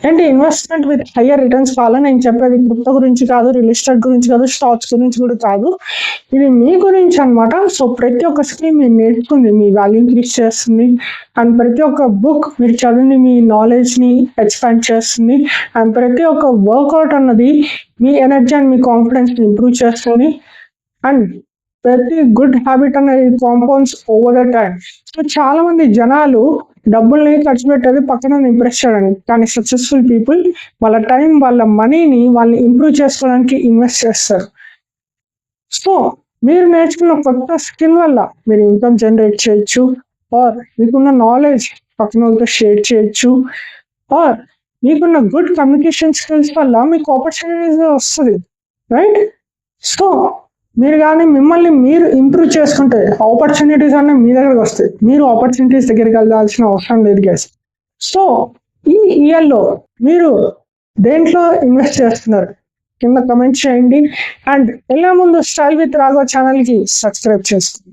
ఏంటి investment with higher returns కావాలని నేను చెప్పేది క్రిప్టో గురించి కాదు, రియల్ ఎస్టేట్ గురించి కాదు, స్టాక్స్ గురించి కూడా కాదు. ఇది మీ గురించి అనమాట. సో ప్రతి ఒక్క స్కీమ్ మీరు నేర్చుకుంది మీ వాల్యూ ఇంక్రీజ్ చేస్తుంది, అండ్ ప్రతి ఒక్క బుక్ మీరు చదివింది మీ నాలెడ్జ్ని ఎక్స్పాండ్ చేస్తుంది, అండ్ ప్రతి ఒక్క వర్కౌట్ అన్నది మీ ఎనర్జీ అండ్ మీ కాన్ఫిడెన్స్ని ఇంప్రూవ్ చేస్తుంది, అండ్ ప్రతి గుడ్ హ్యాబిట్ అనేది compounds over the time. So చాలా మంది జనాలు డబ్బుల్ని ఖర్చు పెట్టేది పక్కన ఇంప్రెస్ చేయడానికి, కానీ సక్సెస్ఫుల్ పీపుల్ వాళ్ళ టైం వాళ్ళ మనీని వాళ్ళు ఇంప్రూవ్ చేసుకోవడానికి ఇన్వెస్ట్ చేస్తారు. సో మీరు నేర్చుకున్న కొత్త స్కిల్ వల్ల మీరు ఇన్కమ్ జనరేట్ చేయొచ్చు, ఆర్ మీకున్న నాలెడ్జ్ పక్కన వాళ్ళతో షేర్ చేయొచ్చు, ఆర్ మీకున్న గుడ్ కమ్యూనికేషన్ స్కిల్స్ వల్ల మీకు ఆపర్చునిటీస్ వస్తుంది, రైట్? సో మీరు కానీ మిమ్మల్ని మీరు ఇంప్రూవ్ చేసుకుంటే ఆపర్చునిటీస్ అన్నీ మీ దగ్గరకు వస్తాయి, మీరు ఆపర్చునిటీస్ దగ్గరికి వెళ్ళాల్సిన అవసరం లేదు గైస్. సో ఈ ఇయర్లో మీరు దేంట్లో ఇన్వెస్ట్ చేస్తున్నారు కింద కమెంట్ చేయండి, అండ్ ఎలా ముందు స్టైల్ విత్ రాఘవ ఛానల్కి సబ్స్క్రైబ్ చేసుకోండి.